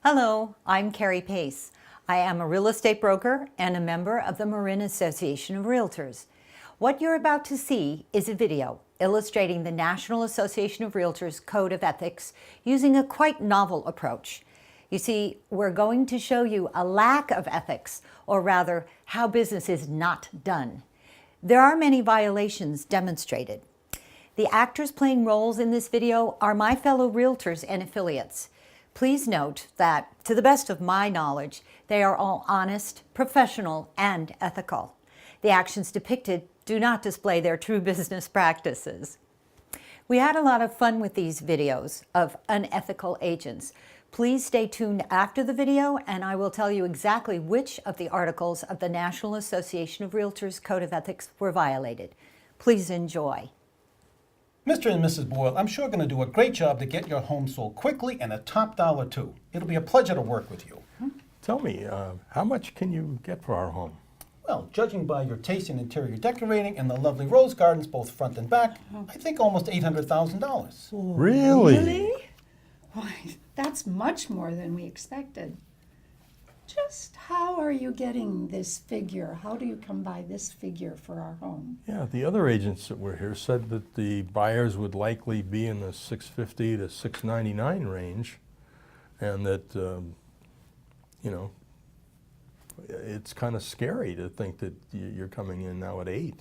Hello, I'm Carrie Pace. I am a real estate broker and a member of the Marin Association of Realtors. What you're about to see is a video illustrating the National Association of Realtors Code of Ethics using a quite novel approach. You see, we're going to show you a lack of ethics, or rather, how business is not done. There are many violations demonstrated. The actors playing roles in this video are my fellow realtors and affiliates. Please note that, to the best of my knowledge, they are all honest, professional, and ethical. The actions depicted do not display their true business practices. We had a lot of fun with these videos of unethical agents. Please stay tuned after the video, and I will tell you exactly which of the articles of the National Association of Realtors Code of Ethics were violated. Please enjoy. Mr. and Mrs. Boyle, I'm sure going to do a great job to get your home sold quickly and a top dollar too. It'll be a pleasure to work with you. Tell me, how much can you get for our home? Well, judging by your taste in interior decorating and the lovely rose gardens, both front and back, I think almost $800,000. Really? Why, that's much more than we expected. Just how are you getting this figure? How do you come by this figure for our home? Yeah, the other agents that were here said that the buyers would likely be in the $650 to $699 range, and that, it's kind of scary to think that you're coming in now at 8.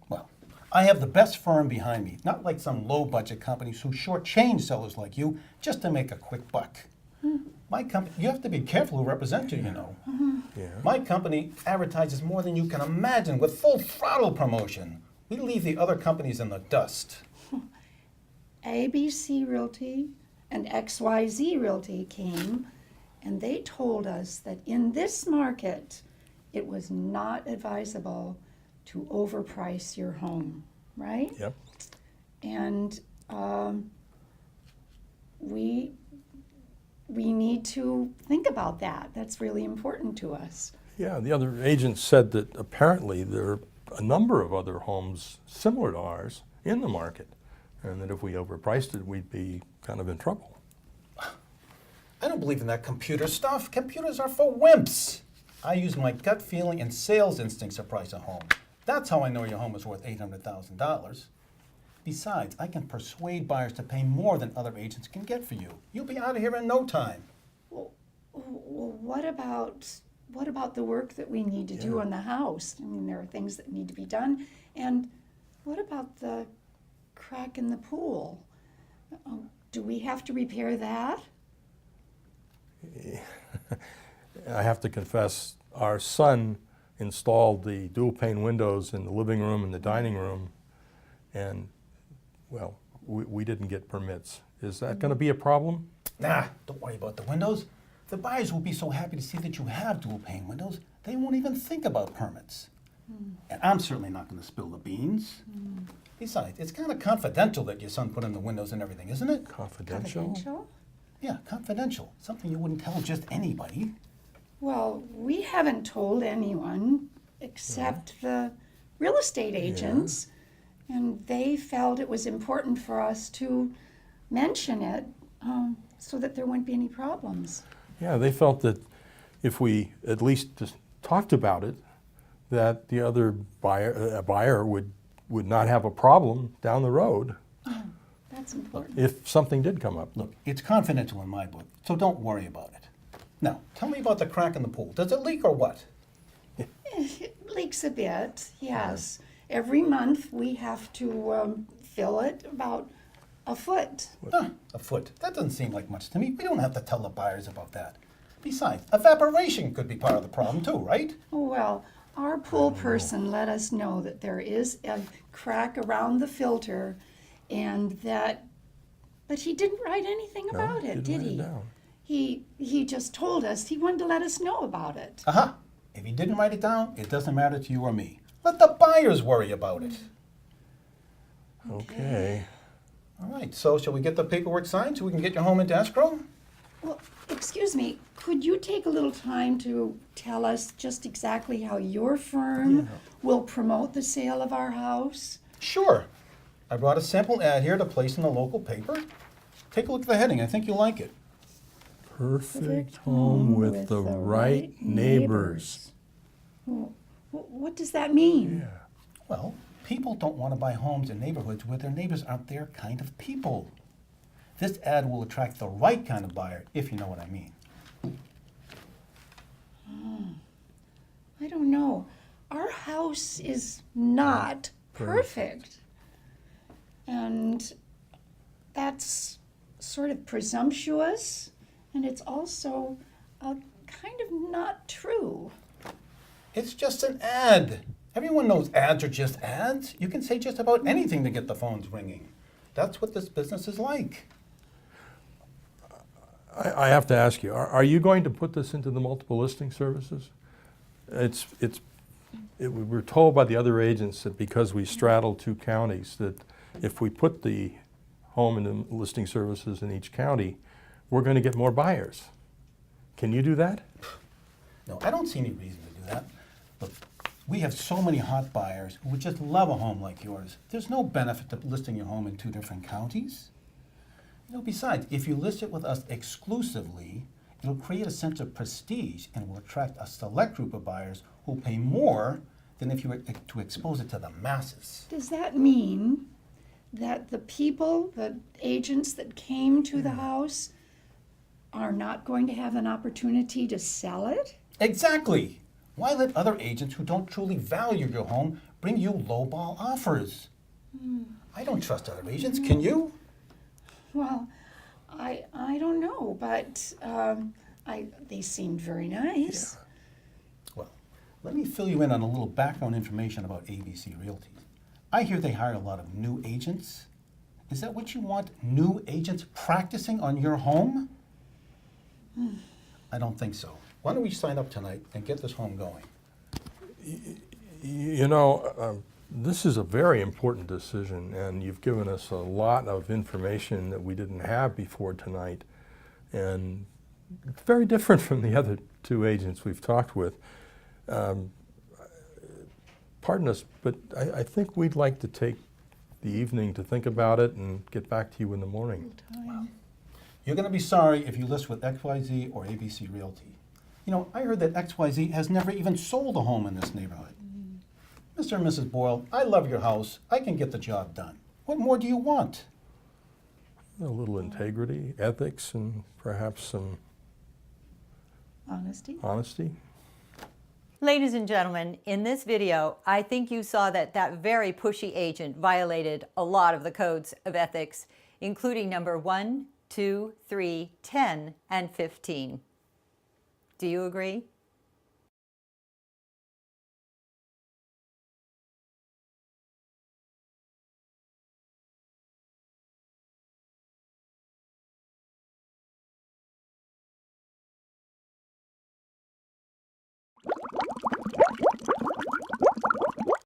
Well, I have the best firm behind me, not like some low-budget companies who shortchange sellers like you just to make a quick buck. My company, you have to be careful who represent you, you know. Yeah. My company advertises more than you can imagine with full throttle promotion. We leave the other companies in the dust. ABC Realty and XYZ Realty came and they told us that in this market, it was not advisable to overprice your home, right? Yep. And we need to think about that. That's really important to us. Yeah, the other agents said that apparently there are a number of other homes similar to ours in the market, and that if we overpriced it, we'd be kind of in trouble. I don't believe in that computer stuff. Computers are for wimps. I use my gut feeling and sales instincts to price a home. That's how I know your home is worth $800,000. Besides, I can persuade buyers to pay more than other agents can get for you. You'll be out of here in no time. Well, what about the work that we need to do on the house? I mean, there are things that need to be done. And what about the crack in the pool? Do we have to repair that? I have to confess, our son installed the dual pane windows in the living room and the dining room, and well, we didn't get permits. Is that going to be a problem? Nah, don't worry about the windows. The buyers will be so happy to see that you have dual pane windows, they won't even think about permits. And I'm certainly not going to spill the beans. Besides, it's kind of confidential that your son put in the windows and everything, isn't it? Confidential? Yeah, confidential. Something you wouldn't tell just anybody. Well, we haven't told anyone except the real estate agents. And they felt it was important for us to mention it so that there wouldn't be any problems. Yeah, they felt that if we at least just talked about it, that the other buyer would not have a problem down the road. That's important. If something did come up. Look, it's confidential in my book, so don't worry about it. Now, tell me about the crack in the pool. Does it leak or what? It leaks a bit, yes. Every month we have to fill it about a foot. A foot. That doesn't seem like much to me. We don't have to tell the buyers about that. Besides, evaporation could be part of the problem too, right? Well, our pool person let us know that there is a crack around the filter and that, but he didn't write anything about it, did he? He just told us, he wanted to let us know about it. Aha! If he didn't write it down, it doesn't matter to you or me. Let the buyers worry about it. Okay. All right, so shall we get the paperwork signed so we can get your home into escrow? Well, excuse me, could you take a little time to tell us just exactly how your firm will promote the sale of our house? Sure. I brought a sample ad here to place in the local paper. Take a look at the heading. I think you'll like it. Perfect home with the right neighbors. Well, what does that mean? Yeah. Well, people don't want to buy homes in neighborhoods where their neighbors aren't their kind of people. This ad will attract the right kind of buyer, if you know what I mean. I don't know. Our house is not perfect. And that's sort of presumptuous, and it's also kind of not true. It's just an ad. Everyone knows ads are just ads. You can say just about anything to get the phones ringing. That's what this business is like. I have to ask you, are you going to put this into the multiple listing services? We're told by the other agents that because we straddle 2 counties, that if we put the home in the listing services in each county, we're going to get more buyers. Can you do that? No, I don't see any reason to do that. Look, we have so many hot buyers who would just love a home like yours. There's no benefit to listing your home in 2 different counties. Besides, if you list it with us exclusively, it'll create a sense of prestige and will attract a select group of buyers who'll pay more than if you were to expose it to the masses. Does that mean that the people, the agents that came to the house, are not going to have an opportunity to sell it? Exactly. Why let other agents who don't truly value your home bring you lowball offers? I don't trust other agents. Can you? Well, I don't know, but they seemed very nice. Well, let me fill you in on a little background information about ABC Realty. I hear they hire a lot of new agents. Is that what you want? New agents practicing on your home? I don't think so. Why don't we sign up tonight and get this home going? You know, this is a very important decision, and you've given us a lot of information that we didn't have before tonight, and it's very different from the other 2 agents we've talked with. Pardon us, but I think we'd like to take the evening to think about it and get back to you in the morning. You're going to be sorry if you list with XYZ or ABC Realty. You know, I heard that XYZ has never even sold a home in this neighborhood. Mr. and Mrs. Boyle, I love your house. I can get the job done. What more do you want? A little integrity, ethics, and perhaps some honesty. Ladies and gentlemen, in this video, I think you saw that very pushy agent violated a lot of the codes of ethics, including number 1, 2, 3, 10, and 15. Do you agree?